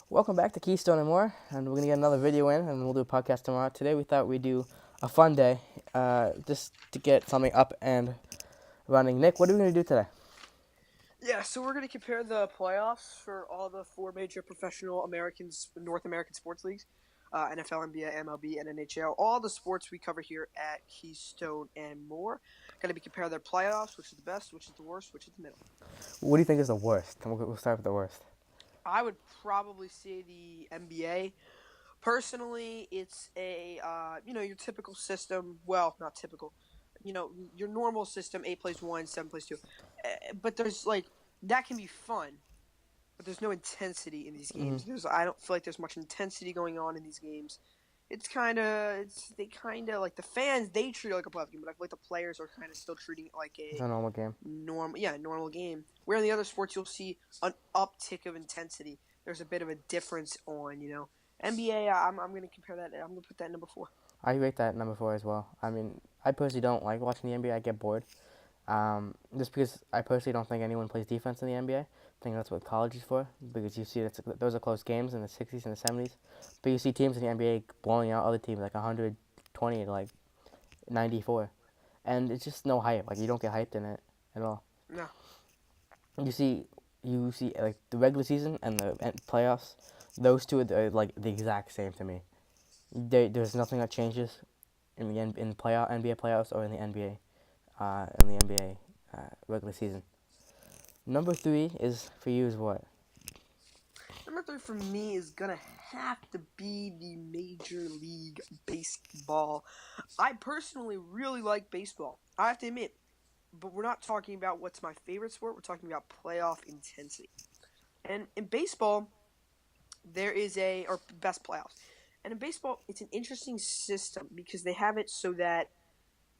Welcome back to Keystone and More, and we're going to get another video in, and we'll do a podcast tomorrow. Today we thought we'd do a fun day, just to get something up and running. Nick, what are we going to do today? Yeah, so we're going to compare the playoffs for all the four major professional North American sports leagues, NFL, NBA, MLB, and NHL. All the sports we cover here at Keystone and More. Going to be comparing their playoffs, which is the best, which is the worst, which is the middle. What do you think is the worst? And we'll start with the worst. I would probably say the NBA. Personally, it's your typical system. Well, not typical. Your normal system: 8 plays 1, 7 plays 2. But there's that can be fun, but there's no intensity in these games. I don't feel like there's much intensity going on in these games. They kind of like the fans. They treat it like a playoff game, but I feel like the players are kind of still treating it like It's a normal game. normal game. Where in the other sports you'll see an uptick of intensity. There's a bit of a difference on NBA. I'm going to compare that. I'm going to put that number 4. I rate that number 4 as well. I mean, I personally don't like watching the NBA. I get bored. Just because I personally don't think anyone plays defense in the NBA. I think that's what college is for, because you see those are close games in the 60s and the 70s. But you see teams in the NBA blowing out other teams like 120 to like 94. And it's just no hype. Like, you don't get hyped in it at all. No. You see like the regular season and the playoffs, those two are like the exact same to me. There's nothing that changes in the NBA playoffs or in the NBA regular season. Number 3 is for you is what? Number 3 for me is gonna have to be the Major League Baseball. I personally really like baseball. I have to admit, but we're not talking about what's my favorite sport. We're talking about playoff intensity. And in baseball, there is or best playoffs. And in baseball, it's an interesting system because they have it so that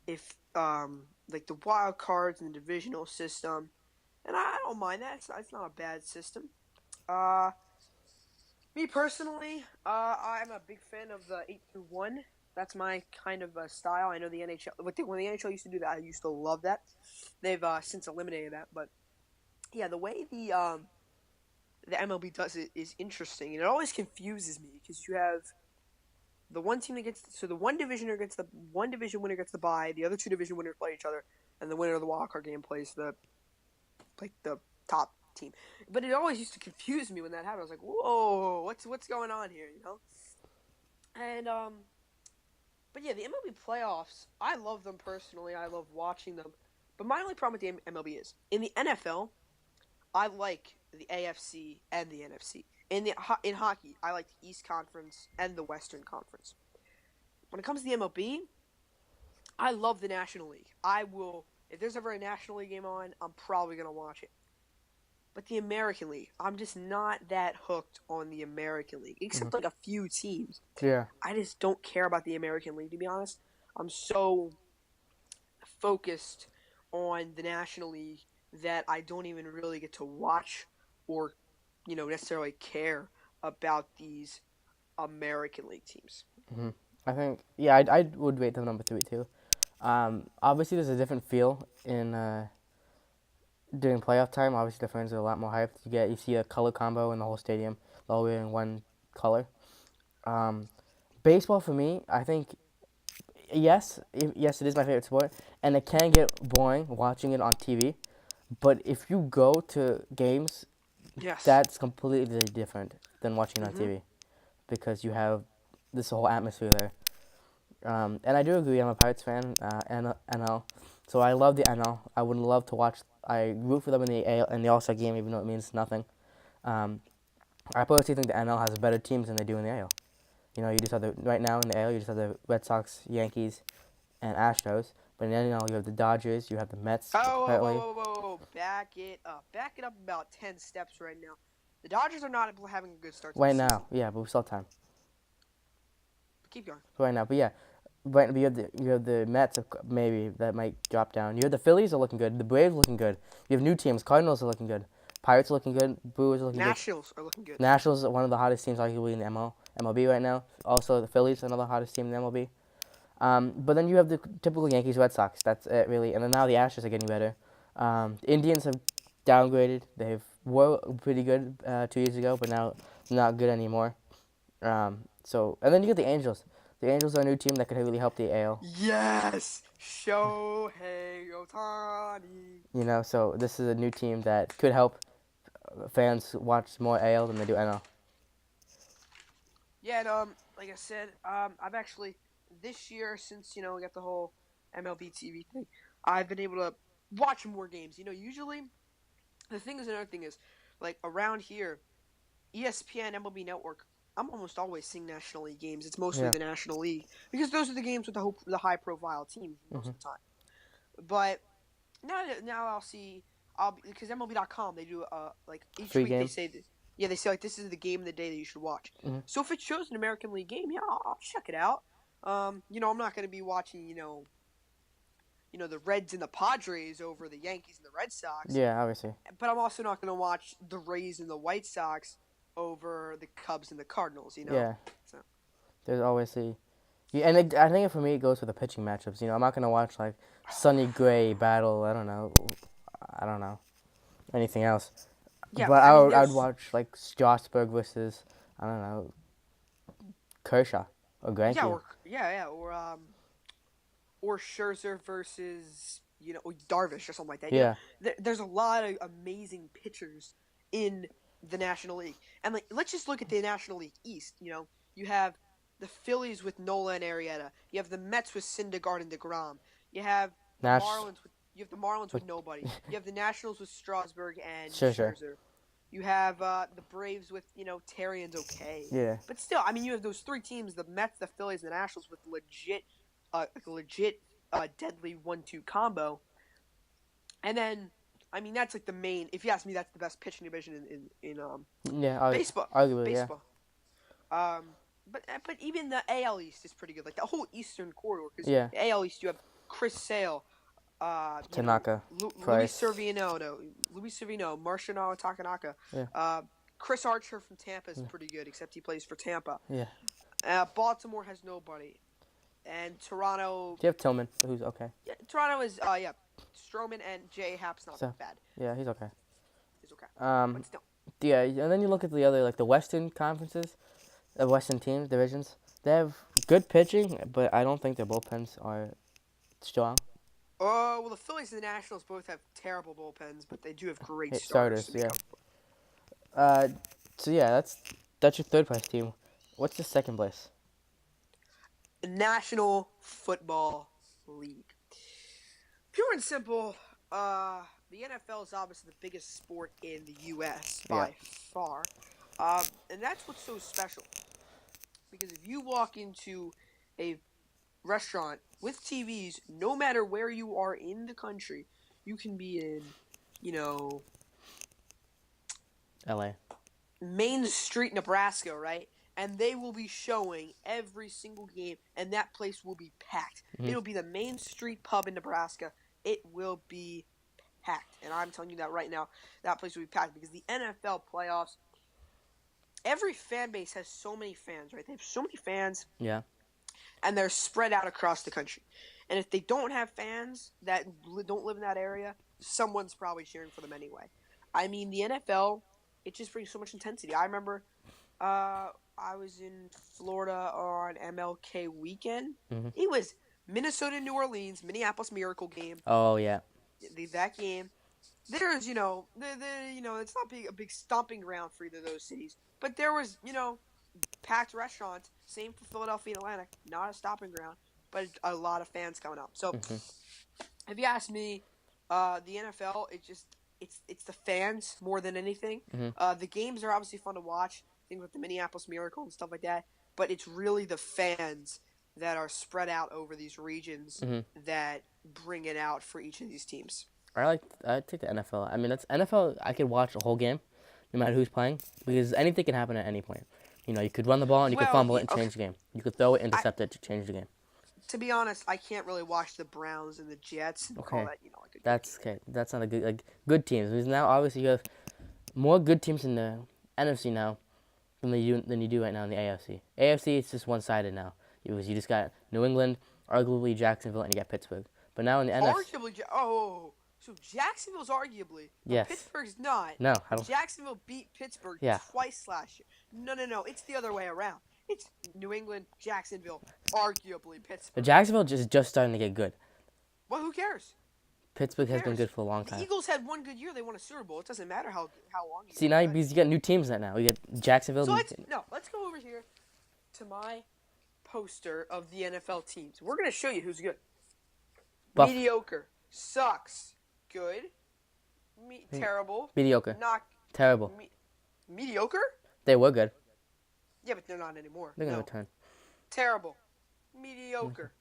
if like the wild cards and the divisional system, and I don't mind that. It's not a bad system. Uh, Me personally, I'm a big fan of the 8-1. That's my kind of style. I know the NHL. When the NHL used to do that, I used to love that. They've since eliminated that, but yeah, the way the MLB does it is interesting, and it always confuses me because you have the one team that gets the one division winner gets the bye, the other two division winners play each other, and the winner of the wild card game plays the top team. But it always used to confuse me when that happened. I was like, whoa, what's going on here, And but yeah, the MLB playoffs, I love them personally. I love watching them. But my only problem with the MLB is in the NFL, I like the AFC and the NFC. In hockey, I like the East Conference and the Western Conference. When it comes to the MLB, I love the National League. I will, if there's ever a National League game on, I'm probably gonna watch it. But the American League, I'm just not that hooked on the American League, except like a few teams. Yeah. I just don't care about the American League, to be honest. I'm so focused on the National League that I don't even really get to watch or, necessarily care about these American League teams. I think, yeah, I would rate them number 3 too. Obviously, there's a different feel in during playoff time. Obviously, the fans are a lot more hyped. You see a color combo in the whole stadium, all wearing one color. Um, Baseball for me, I think, yes, it is my favorite sport, and it can get boring watching it on TV. But if you go to games, Yes. that's completely different than watching it on Mm-hmm. TV, because you have this whole atmosphere there. And I do agree. I'm a Pirates fan, NL, so I love the NL. I would love to watch. I root for them in the All Star game, even though it means nothing. Um, I personally think the NL has better teams than they do in the AL. You just have right now in the AL, you just have the Red Sox, Yankees, and Astros. But in the NL, you have the Dodgers, you have the Mets. Oh, Apparently, whoa. Back it up. Back it up about 10 steps right now. The Dodgers are not having a good start to the right season. now, yeah, but we still have time. Keep going. Right now, but yeah, right. You have the Mets, maybe that might drop down. You have the Phillies are looking good. The Braves are looking good. You have new teams. Cardinals are looking good. Pirates are looking good. Brewers are looking good. Nationals are looking good. Nationals are one of the hottest teams arguably in the MLB right now. Also, the Phillies are another hottest team in the MLB. But then you have the typical Yankees, Red Sox. That's it really. And then now the Astros are getting better. The Indians have downgraded. were pretty good 2 years ago, but now not good anymore. And then you get the Angels. The Angels are a new team that could really help the AL. Yes, Shohei Otani. So this is a new team that could help fans watch more AL than they do NL. Yeah, and like I said, I've actually this year since we got the whole MLB TV thing, I've been able to watch more games. Usually the thing is another thing is like around here, ESPN, MLB Network. I'm almost always seeing National League games. It's mostly Yeah. the National League because those are the games with the high profile teams most Hmm. of the time. But now because MLB.com they do like each Free week they game. say yeah, they say like this is the game of the day that you should watch. Hmm. So if it shows an American League game, yeah, I'll check it out. I'm not going to be watching the Reds and the Padres over the Yankees and the Red Sox, Yeah, obviously. but I'm also not going to watch the Rays and the White Sox over the Cubs and the Cardinals. Yeah. So There's always the. Yeah, and I think for me it goes with the pitching matchups. I'm not gonna watch like Sonny Gray battle. I don't know anything else. yeah, But I mean I would there's watch like Strasburg versus I don't know Kershaw or yeah Greinke. or yeah yeah or Scherzer versus Darvish or something like that. Yeah. There's a lot of amazing pitchers in the National League, and like let's just look at the National League East. You have the Phillies with Nola and Arrieta. You have the Mets with Syndergaard and DeGrom. You have the Nash. Marlins With with nobody. You have the Nationals with Strasburg and Scherzer. Scherzer. You have the Braves with Terrian's okay, Yeah. but still, I mean, you have those three teams: the Mets, the Phillies, and the Nationals with legit deadly 1-2 combo. And then, I mean, that's like the main. If you ask me, that's the best pitching division in Yeah. baseball. Arguably, yeah. Baseball. But even the AL East is pretty good. Like the whole Eastern corridor, because Yeah. the AL East you have Chris Sale, Tanaka. Luis Price. Servino, Marciano Takanaka. Yeah. Chris Archer from Tampa is pretty good, except he plays for Tampa. Yeah. Baltimore has nobody. And Toronto. Do you have Tillman, who's okay? Yeah, Toronto is Stroman and J Happ's not So, bad. yeah, he's okay. He's okay. But still. Yeah, and then you look at the other, like the Western conferences, the Western teams, divisions. They have good pitching, but I don't think their bullpens are strong. Oh, well, the Phillies and the Nationals both have terrible bullpens, but they do have great Starters, starters to make yeah. up for. So yeah, that's your third place team. What's the second place? The National Football League. Pure and simple, the NFL is obviously the biggest sport in the U.S. by far. And that's what's so special. Because if you walk into a restaurant with TVs, no matter where you are in the country, you can be in, LA. Main Street, Nebraska, right? And they will be showing every single game, and that place will be packed. Mm-hmm. It'll be the Main Street pub in Nebraska. It will be packed. And I'm telling you that right now, that place will be packed because the NFL playoffs, every fan base has so many fans, right? They have so many fans. Yeah. And they're spread out across the country. And if they don't have fans that don't live in that area, someone's probably cheering for them anyway. I mean, the NFL, it just brings so much intensity. I remember I was in Florida on MLK weekend. Mm-hmm. It was Minnesota, New Orleans, Minneapolis Miracle game. Oh yeah. That game. There's, it's not a big stomping ground for either of those cities, but there was, packed restaurants. Same for Philadelphia and Atlanta. Not a stopping ground, but a lot of fans coming up. So, if you ask me, the NFL, it's the fans more than anything. Mm-hmm. The games are obviously fun to watch, things like the Minneapolis Miracle and stuff like that. But it's really the fans that are spread out over these regions that bring it out for each of these teams. I take the NFL. I mean, that's NFL. I could watch a whole game, no matter who's playing, because anything can happen at any point. You could run the ball and you could fumble it and change the game. You could throw it, intercept it to change the game. To be honest, I can't really watch the Browns and the Jets and call that, like a good That's game. okay. That's not a good teams. Because now obviously you have more good teams in the NFC now than you do right now in the AFC. AFC it's just one-sided now. You just got New England, arguably Jacksonville, and you got Pittsburgh. But now in the NFC, So Jacksonville's arguably, but Yes. Pittsburgh's not. No, I don't. Jacksonville beat Pittsburgh Yeah. twice last year. No. It's the other way around. It's New England, Jacksonville, arguably But Pittsburgh. Jacksonville is just starting to get good. Well, who cares? Pittsburgh has been cares? good for a long The time. Eagles had one good year. They won a Super Bowl. It doesn't matter how long. See, now you got new teams now. You get Jacksonville. So let's go over here to my poster of the NFL teams. We're gonna show you who's good. Mediocre, sucks, good, terrible, mediocre, not terrible. Mediocre. They were good. Yeah, but they're not anymore. They're gonna return. Terrible, mediocre,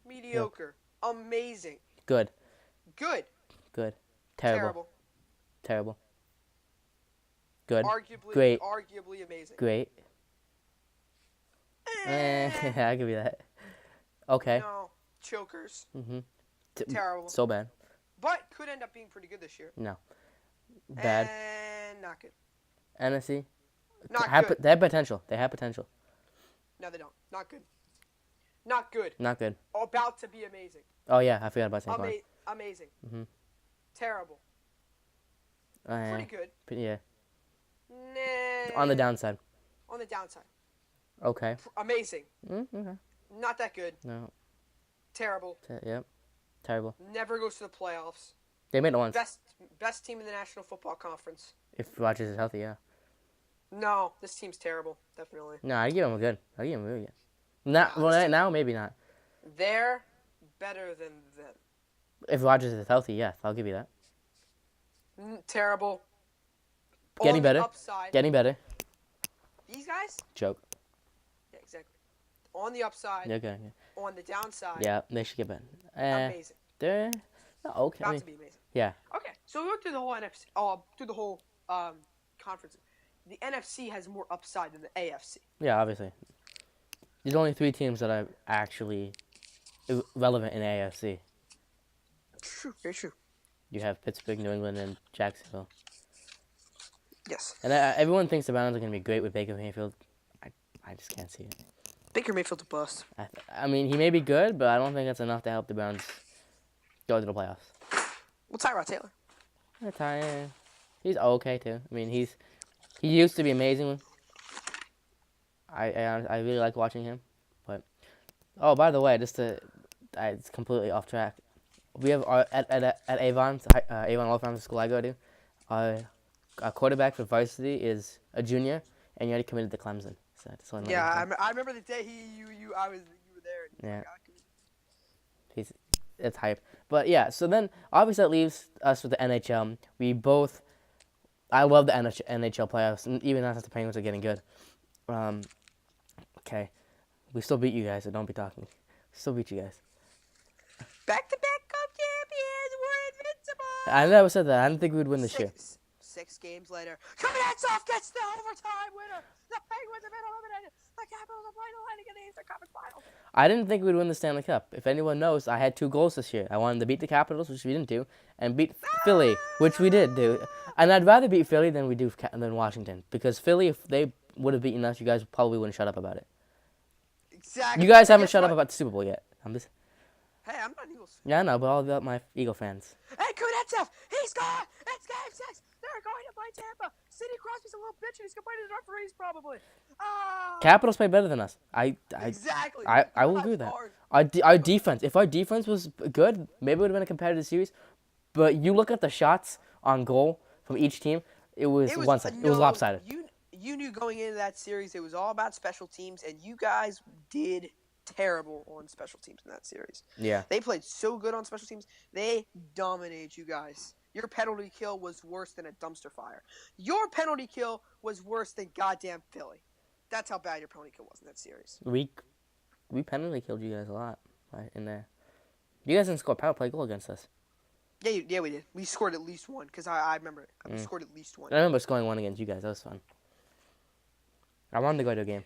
mediocre, amazing, good, good, terrible, terrible, good, great, great, arguably amazing, great. I give you that. Okay. No, chokers. Mhm. Terrible. So bad. But could end up being pretty good this year. No. Bad. And not good. NFC. Not good. They have potential. They have potential. No, they don't. Not good. Not good. Not good. About to be amazing. Oh yeah, I forgot about Saquon. Amazing. Mhm. Terrible. Pretty good. Yeah. Nah. On the downside. On the downside. Okay. Amazing. Okay. Not that good. No. Terrible. Yep. Terrible. Never goes to the playoffs. They made it once. Best team in the National Football Conference. If Rodgers is healthy, yeah. No, this team's terrible. Definitely. No, I give them a good. I give them really good. Now maybe not. They're better than them. If Rodgers is healthy, yes, I'll give you that. Terrible. Getting better. Upside. Getting better. These guys? Joke. Yeah, exactly. On the upside. They're good. Yeah. On the downside. Yeah, they should get better. Amazing. They're okay. About to be amazing. Yeah. Okay, so we went through the whole NFC. Through the whole conference. The NFC has more upside than the AFC. Yeah, obviously. There's only 3 teams that are actually relevant in AFC. True, very true. You have Pittsburgh, New England, and Jacksonville. Yes. And everyone thinks the Browns are going to be great with Baker Mayfield. I just can't see it. Baker Mayfield's a bust. I mean, he may be good, but I don't think that's enough to help the Browns go to the playoffs. Well, Tyrod Taylor. He's okay too. I mean, he used to be amazing. I really like watching him, but by the way, it's completely off track. We have at Avon Avon All-Around school I go to, our quarterback for varsity is a junior, and he already committed to Clemson. So that's one. Yeah, I remember the day you were there. Yeah. It's hype. But yeah, so then obviously that leaves us with the NHL. I love the NHL playoffs, and even now since the Penguins are getting good. Okay, we still beat you guys, so don't be talking. We still beat you guys. Back-to-back cup champions, we're invincible. I never said that. I didn't think we would win this year. 6 games later, Kuznetsov gets the overtime winner. The Penguins have been eliminated. The Capitals are playing the line against the Eastern Conference Finals. I didn't think we'd win the Stanley Cup. If anyone knows, I had 2 goals this year. I wanted to beat the Capitals, which we didn't do, and beat Philly, which we did do. And I'd rather beat Philly than than Washington, because Philly, if they would have beaten us, you guys probably wouldn't shut up about it. Exactly. You guys haven't shut up about the Super Bowl yet. Hey, I'm not an Eagles fan. Yeah, I know, but all about my Eagle fans. Hey, Kuznetsov, he's gone. It's Game 6. They're going to play Tampa. Sidney Crosby's a little bitch, and he's complaining to the referees probably. Capitals play better than us. Exactly. I will agree with that. Our defense, if our defense was good, maybe it would have been a competitive series. But you look at the shots on goal from each team, it was one-sided. It was lopsided. You knew going into that series it was all about special teams, and you guys did terrible on special teams in that series. Yeah. They played so good on special teams. They dominated you guys. Your penalty kill was worse than a dumpster fire. Your penalty kill was worse than goddamn Philly. That's how bad your penalty kill was in that series. We penalty killed you guys a lot in there. You guys didn't score a power play goal against us. Yeah, we did. We scored at least one, because I remember it. We scored at least one. I remember scoring one against you guys. That was fun. I wanted to go to a game.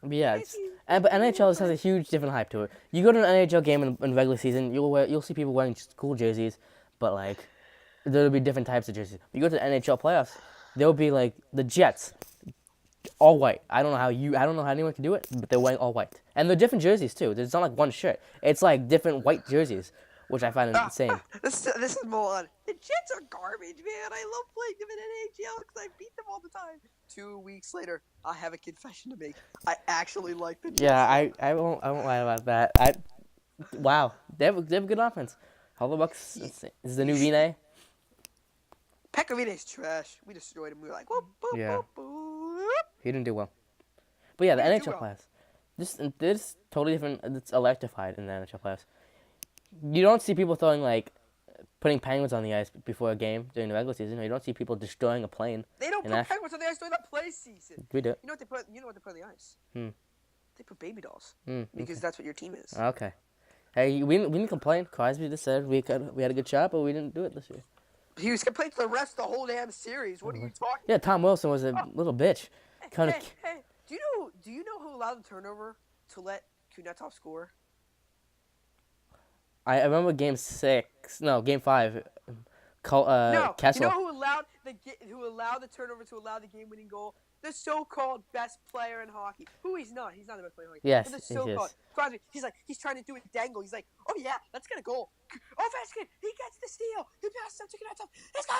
But yeah, but NHL just has a huge different hype to it. You go to an NHL game in regular season, you'll see people wearing cool jerseys, but like there'll be different types of jerseys. You go to the NHL playoffs, there'll be like the Jets, all white. I don't know how anyone can do it, but they're wearing all white, and they're different jerseys too. It's not like one shirt. It's like different white jerseys. which I find insane. This is Millan. The Jets are garbage, man. I love playing them in NHL because I beat them all the time. 2 weeks later, I have a confession to make. I actually like the Jets. Yeah, I won't lie about that. Wow, they have a good offense. Bucks is the new Vine. Pekovine's trash. We destroyed him. We were like, whoop, boop, Yeah. boop, boop. He didn't do well. But yeah, the He didn't do NHL well. players. This totally different. It's electrified in the NHL playoffs. You don't see people putting penguins on the ice before a game during the regular season. Or you don't see people destroying a plane. They don't put penguins on the ice during the play season. We do. You know what they put? You know what they put on the ice? They put baby dolls because that's what your team is. Okay. Hey, we didn't complain. Crosby just said we had a good shot, but we didn't do it this year. He was complaining to the rest of the whole damn series. What are you talking? Yeah, Tom Wilson was a little bitch. Hey, do you know who allowed the turnover to let Kunetov score? I remember game 5. No, Kessel. you know who allowed the turnover to allow the game-winning goal? The so-called best player in hockey. Who he's not. He's not the best player in hockey. Yes, but the he so-called. is. Crosby, he's trying to do a dangle. He's like, oh yeah, let's get a goal. Ovechkin, he gets the steal. He passes up to Kunetov. It's gone.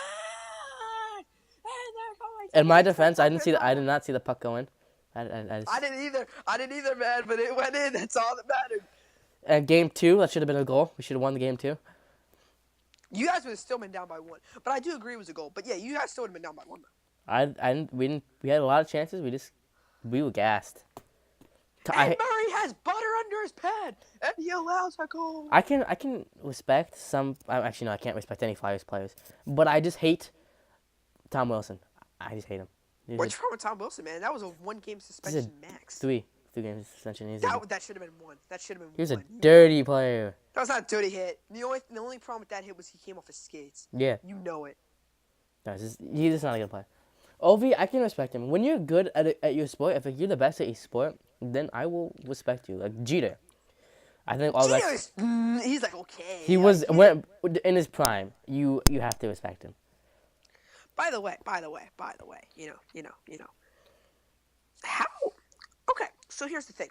And they're going. In my defense, I did not see the puck go in. I didn't either, man. But it went in. That's all that mattered. Game 2, that should have been a goal. We should have won the game 2. You guys would have still been down by 1. But I do agree it was a goal. But yeah, you guys still would have been down by 1 though. We had a lot of chances. We were gassed. And Murray has butter under his pad, and he allows a goal. I can respect some. Actually, no, I can't respect any Flyers players. But I just hate Tom Wilson. I just hate him. What's wrong with Tom Wilson, man? That was a 1-game suspension max. 3 game suspension. That should have been 1. That should have been 1. He was a dirty player. That was not a dirty hit. The only problem with that hit was he came off his skates. Yeah. You know it. No, he's just not a good player. Ovi, I can respect him. When you're good at your sport, if you're the best at your sport, then I will respect you. Like Jeter. I think all that. He's like, okay. He was in his prime. You have to respect him. By the way, you know. How? Okay, so here's the thing.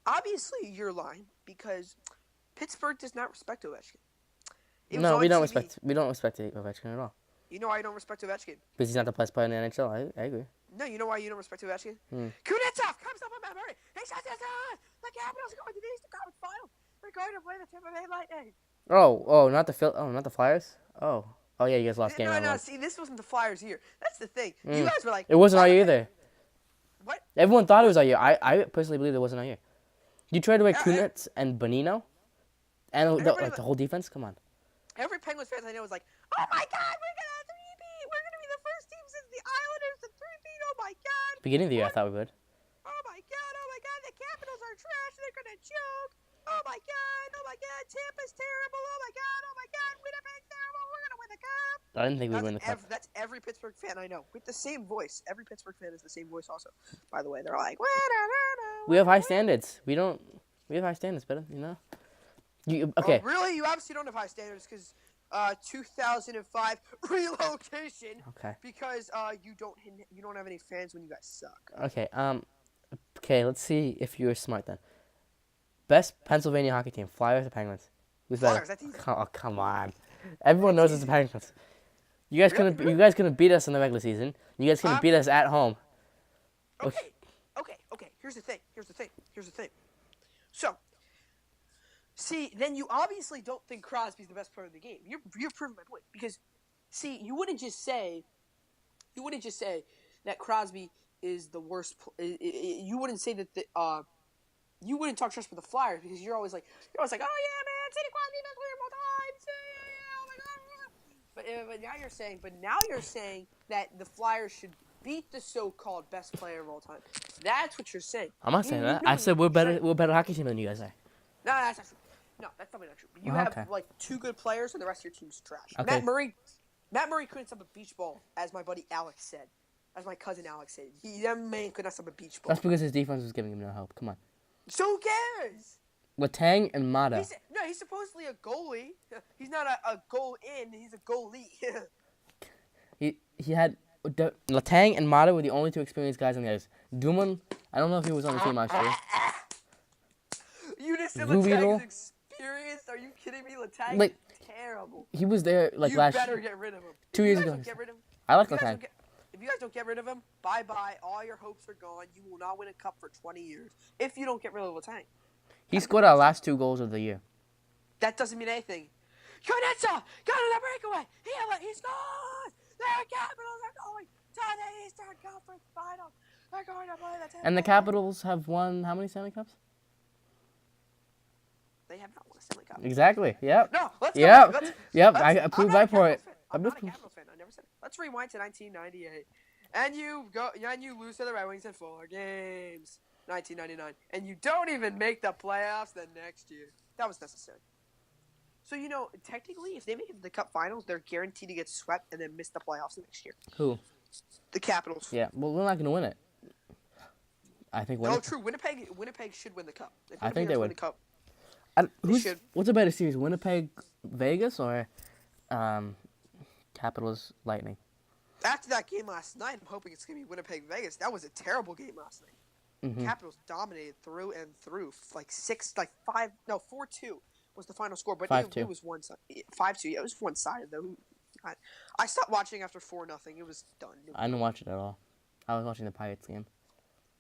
Obviously, you're lying because Pittsburgh does not respect Ovechkin. No, we don't respect Ovechkin at all. You know why you don't respect Ovechkin? Because he's not the best player in the NHL. I agree. No, you know why you don't respect Ovechkin? Kunetsov comes up on Matt Murray. He shot this on. The Capitals are going to the Eastern Conference Finals. They're going to play the Tampa Bay Lightning. Not the Flyers. Oh yeah, you guys lost game. No. See, this wasn't the Flyers' year. That's the thing. You guys were like, it wasn't our year either. What? Everyone thought it was our year. I personally believe it wasn't our year. You traded away Kunitz and Bonino, and the whole defense. Come on. Every Penguins fan I know was like, oh my God, we're gonna three-peat. We're gonna be the first team since the Islanders to three-peat. Oh my God. Beginning of the year, I thought we would. Oh my God. The Capitals are trash. They're gonna choke. Oh my God. Tampa's terrible. Oh my God. Winnipeg's terrible. We're gonna win the cup. I didn't think we'd win the cup. That's every Pittsburgh fan I know with the same voice. Every Pittsburgh fan is the same voice also. By the way, they're like, we have high standards. We have high standards, better, you know. Okay. Oh, really? You obviously don't have high standards because 2005 relocation. Okay. Because you don't have any fans when you guys suck. Okay. Okay. Let's see if you're smart then. Best Pennsylvania hockey team: Flyers or Penguins? Who's better? Flyers. That's easy. Oh, come on. Everyone knows it's the Penguins. You guys couldn't beat us in the regular season. You guys couldn't beat us at home. Okay. Here's the thing. So, see, then you obviously don't think Crosby's the best player in the game. You're proving my point because, see, you wouldn't just say that Crosby is the worst. You wouldn't say that you wouldn't talk trash about the Flyers because you're always like, oh yeah, man, Sidney Crosby best player of all time. Oh my God. But now you're saying that the Flyers should beat the so-called best player of all time. That's what you're saying. I'm not saying that. I said we're a better hockey team than you guys are. No, that's probably not true. But you have like 2 good players, and the rest of your team's trash. Okay. Matt Murray couldn't stop a beach ball, as my buddy Alex said. As my cousin Alex said, that man could not stop a beach ball. That's because his defense was giving him no help. Come on. So who cares? Letang and Mata. He's supposedly a goalie. He's not a goal in. He's a goalie. he had Letang and Mata were the only 2 experienced guys on the ice. Dumoulin, I don't know if he was on the team last year. You just said Letang is experienced? Are you kidding me? Letang? Like terrible. He was there like You last better get rid of him. 2 If you years guys ago. don't get rid of him, I like if you guys Letang. don't get- if you guys don't get rid of him, bye-bye. All your hopes are gone. You will not win a cup for 20 years if you don't get rid of Letang. He scored our last 2 goals of the year. That doesn't mean anything. Konitsa got a breakaway. He scores. The Capitals are going to the Eastern Conference Finals. They're going to play the Tampa And the Bay. Capitals have won how many Stanley Cups? They have not won a Stanley Cup. Exactly. Yep. No, let's go Yep. back. Yep. Let's- I I'm approved not a my point. Capitals fan. I'm not a Capitals fan. I never said it. Let's rewind to 1998. And you lose to the Red Wings in 4 games. 1999. And you don't even make the playoffs the next year. That was necessary. So, technically, if they make it to the Cup Finals, they're guaranteed to get swept and then miss the playoffs the next year. Who? The Capitals. Yeah. Well, we're not going to win it. I think. No, true. Winnipeg should win the Cup. If I think Winnipeg they does would. win the Cup. Should. What's a better series, Winnipeg, Vegas, or Capitals, Lightning? After that game last night, I'm hoping it's going to be Winnipeg Vegas. That was a terrible game last night. Mm-hmm. Capitals dominated through and through. 4-2 was the final score, but 5-2. it was 1-sided. 5-2. Yeah, it was one-sided though. I stopped watching after 4-0. It was done. I didn't watch it at all. I was watching the Pirates game.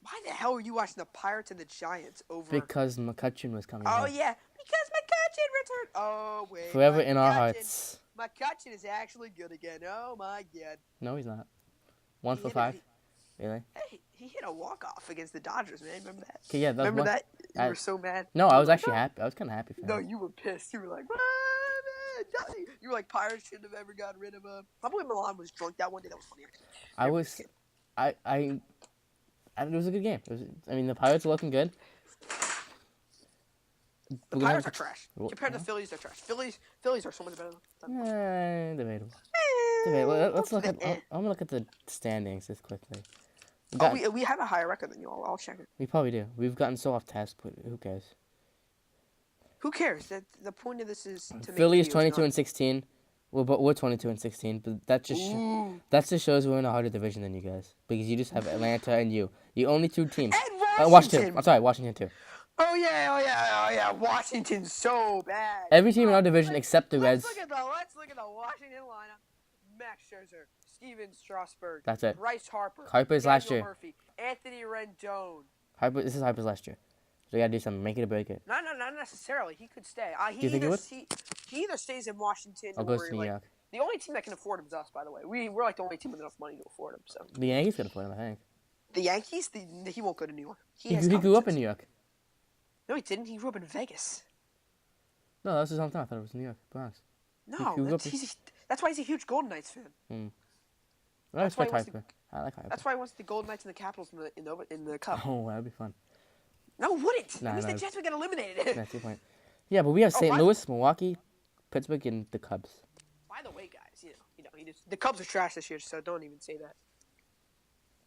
Why the hell were you watching the Pirates and the Giants over? Because McCutcheon was coming Oh back. yeah, because McCutcheon returned. Oh wait. Forever in our McCutcheon- hearts. McCutcheon is actually good again. Oh my god. No, he's not. 1 He for hit 5. it. Really? Hey, he hit a walk-off against the Dodgers, man. Remember that? Okay, yeah. That was Remember one. that? You I- were so mad. No, I was You were actually like, happy. I was kind of happy for No, him. you were pissed. You were like, "Ah, man, Johnny." You were like, Pirates shouldn't have ever gotten rid of him. Probably Millan was drunk that one day. That was funny. Actually. I was. It was a good game. The Pirates are looking good. The Pirates are trash. Compared to the Phillies, they're trash. Phillies are so much better than them. Debatable. Let's look at. I'm gonna look at the standings just quickly. We have a higher record than you all. I'll check it. We probably do. We've gotten so off task, but who cares? Who cares? The point of this is to make Philly is videos 22 not- and 16. We're 22 and 16, but that just shows we're in a harder division than you guys because you just have Atlanta and you. The only 2 teams. And Washington. I'm sorry, Washington too. Oh yeah. Washington's so bad. Every team in our division except the Reds. Let's look at the Washington lineup. Max Scherzer, Steven Strasburg, That's it. Bryce Harper, Harper's last Daniel year. Murphy, Anthony Rendon. This is Harper's last year. So you gotta do something. Make it or break it. Not necessarily. He could stay. Do you think he would? He either stays in Washington I'll or go to New York. the only team that can afford him is us. By the way, we're like the only team with enough money to afford him. So The Yankees could afford him, I think. the Yankees, he won't go to New York. He grew up in New York. No, he didn't. He grew up in Vegas. No, that was his hometown. I thought it was New York, Bronx. No, grew up that's why he's a huge Golden Knights fan. I That's why respect he wants Harper. I like Harper. That's why he wants the Golden Knights and the Capitals in the cup. Oh, that'd be fun. No, it wouldn't. Nah, At least no. the Jets would get eliminated. That's your point. Yeah, but we have St. by- Louis, Milwaukee, Pittsburgh, and the Cubs. By the way, guys, the Cubs are trash this year, so don't even say that.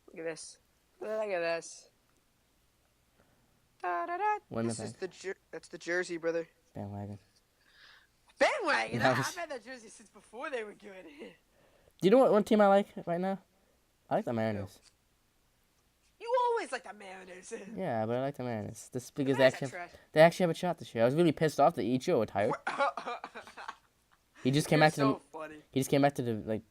Look at this. Look at this. Winnipeg. This is that's the jersey, brother. Bandwagon. Bandwagon. That I've was- had that jersey since before they were good. Do you know what one team I like right now? I like the Mariners. You always like the Mariners. Yeah, but I like the Mariners. This because Mariners are trash. they actually have a shot this year. I was really pissed off that Ichiro retired. He just came You're back to so funny. He just came back to the like.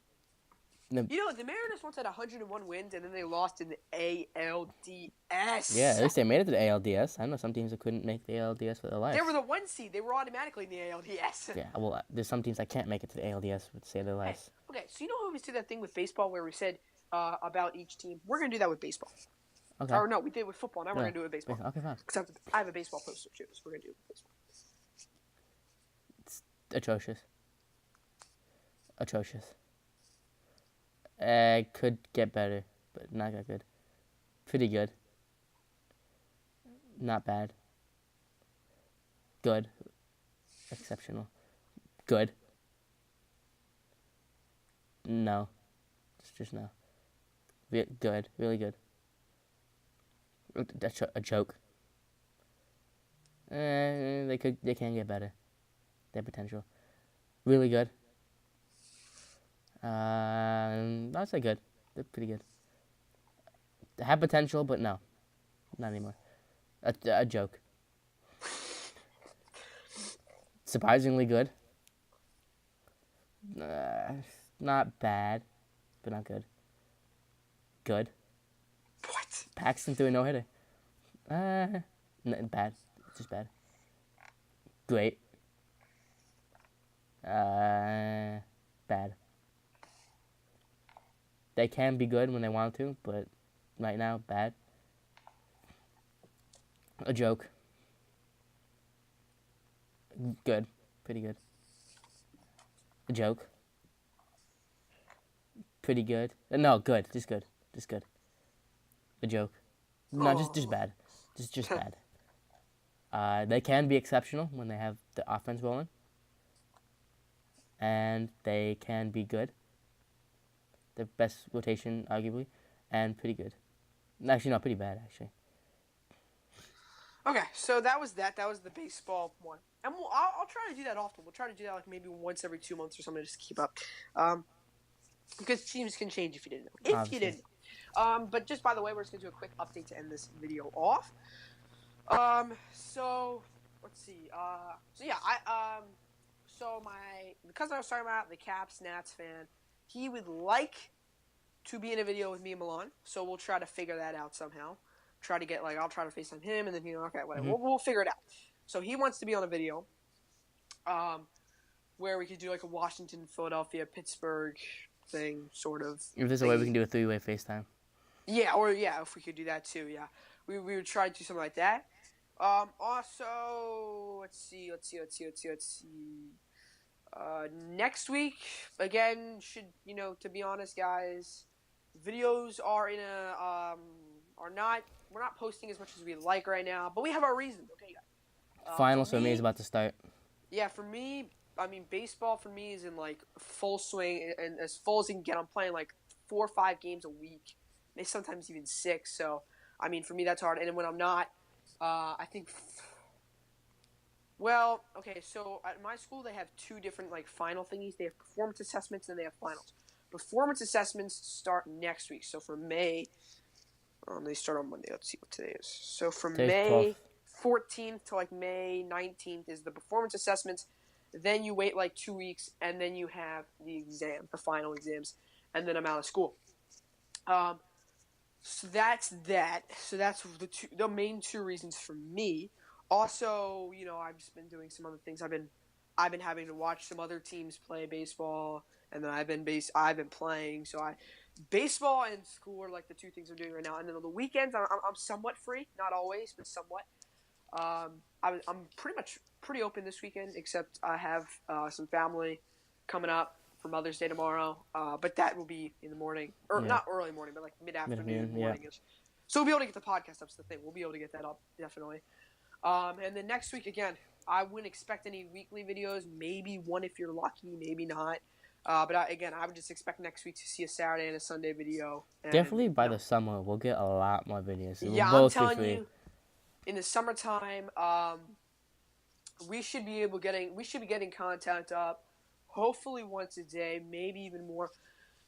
The Mariners once had 101 wins, and then they lost in the ALDS. Yeah, at least they made it to the ALDS. I know some teams that couldn't make the ALDS for their lives. They were the 1 seed. They were automatically in the ALDS. Yeah, well, there's some teams that can't make it to the ALDS with save their lives. Okay, so how we always do that thing with baseball where we said about each team? We're going to do that with baseball. Okay. Or no, we did it with football. Now we're Yeah. going to do it with baseball. Okay, fine. Because I have a baseball poster too, so we're going to do it with baseball. Atrocious. Could get better, but not that good. Pretty good. Not bad. Good. Exceptional. Good. No. Just no. Good. Really good. A joke. They can get better. They have potential. Really good. I'd say good. They're pretty good. They have potential, but no. Not anymore. A joke. Surprisingly good. Uh, not bad, but not good. Good. What? Paxton threw a no hitter. Bad. Just bad. Great. Bad. They can be good when they want to, but right now, bad. A joke. Good. Pretty good. A joke. Pretty good. No, good. Just good. Just good. A joke. No, just Oh. bad. Just bad. They can be exceptional when they have the offense rolling, and they can be good. The best rotation, arguably, and pretty good. Actually, not pretty bad. Actually, Okay, so that was that. That was the baseball one, and I'll try to do that often. We'll try to do that like maybe once every 2 months or something, just to keep up. Because teams can change if you didn't know. If you obviously. didn't know. But just by the way, we're just gonna do a quick update to end this video off. So let's see. So yeah, so my cousin I was talking about, the Caps Nats fan, he would like to be in a video with me and Millan. So we'll try to figure that out somehow. Try to get I'll try to FaceTime him, and then okay, whatever. Mm-hmm. We'll figure it out. So he wants to be on a video, where we could do like a Washington, Philadelphia, Pittsburgh thing, sort of. If there's a way we Thingy. can do a 3-way FaceTime. Yeah, or yeah, if we could do that too, yeah. We would try to do something like that. Also, let's see. Next week, again, to be honest, guys, videos are in a, we're not posting as much as we like right now, but we have our reasons, okay, guys? Finals for me is about to start. Yeah, for me, I mean, baseball for me is in full swing and as full as you can get. I'm playing 4 or 5 games a week, maybe sometimes even 6. So, I mean, for me that's hard. And then when I'm not, I think. Well, okay. So at my school they have 2 different final thingies. They have performance assessments and they have finals. Performance assessments start next week. So for May, they start on Monday. Let's see what today is. So from Today's May 12th. 14th to May 19th is the performance assessments. Then you wait 2 weeks, and then you have the final exams, and then I'm out of school. So that's that. So that's the main 2 reasons for me. Also, I've just been doing some other things. I've been having to watch some other teams play baseball, and then I've been playing. So baseball and school are the 2 things I'm doing right now. And then on the weekends, I'm somewhat free, not always, but somewhat. I'm pretty open this weekend, except I have some family coming up for Mother's Day tomorrow. But that will be in the morning, or not early morning, but mid-afternoon, morning-ish. So we'll be able to get the podcast up. That's the thing. We'll be able to get that up, definitely. And then next week, again, I wouldn't expect any weekly videos. Maybe one if you're lucky, maybe not. But I would just expect next week to see a Saturday and a Sunday video. And, Definitely by the summer, we'll get a lot more videos. Yeah, we'll I'm both telling be free. you, in the summertime, we should be getting content up. Hopefully once a day, maybe even more.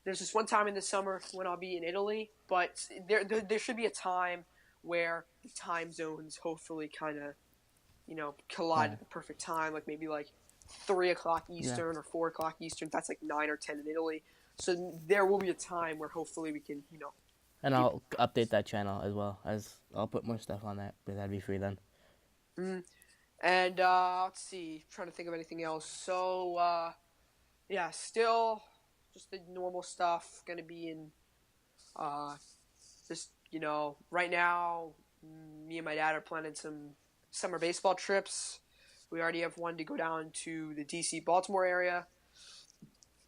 There's this one time in the summer when I'll be in Italy, but there should be a time where the time zones hopefully kind of, collide at the perfect time, maybe 3 o'clock Eastern or 4 o'clock Eastern. That's 9 or 10 in Italy. So there will be a time where hopefully we can, And I'll update that channel as well, as I'll put more stuff on that, but that'd be free then. And let's see, trying to think of anything else. So yeah, still just the normal stuff. Gonna be in just right now. Me and my dad are planning some summer baseball trips. We already have one to go down to the DC Baltimore area.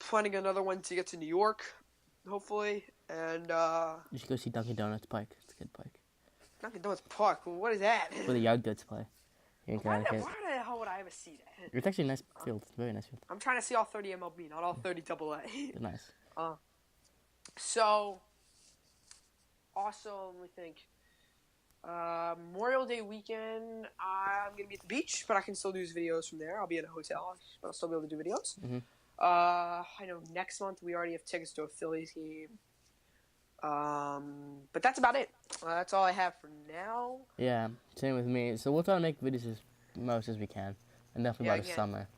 Planning another one to get to New York, hopefully. And You should go see Dunkin' Donuts Park. It's a good park. Dunkin' Donuts Park. What is that? Where the Yard Goods play. Here in Why Connecticut. the hell would I ever see that? It's actually a nice field. It's a very nice field. I'm trying to see all 30 MLB, not all 30 AA. It's nice. So, also, let me think. Memorial Day weekend, I'm going to be at the beach, but I can still do videos from there. I'll be in a hotel, but I'll still be able to do videos. Mm-hmm. I know next month we already have tickets to a Phillies game. But that's about it. That's all I have for now. Yeah, same with me. So we'll try to make videos as much as we can. And definitely by the summer.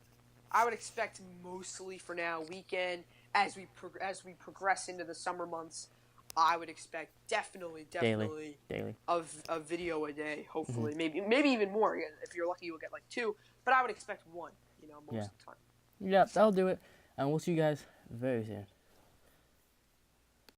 I would expect mostly for now weekend as we progress into the summer months. I would expect Daily, definitely daily. of a video a day. Hmm. Hopefully, maybe even more. If you're lucky, you'll get like two. But I would expect one. Yeah. Most of the time. Yeah, that'll do it. And we'll see you guys very soon.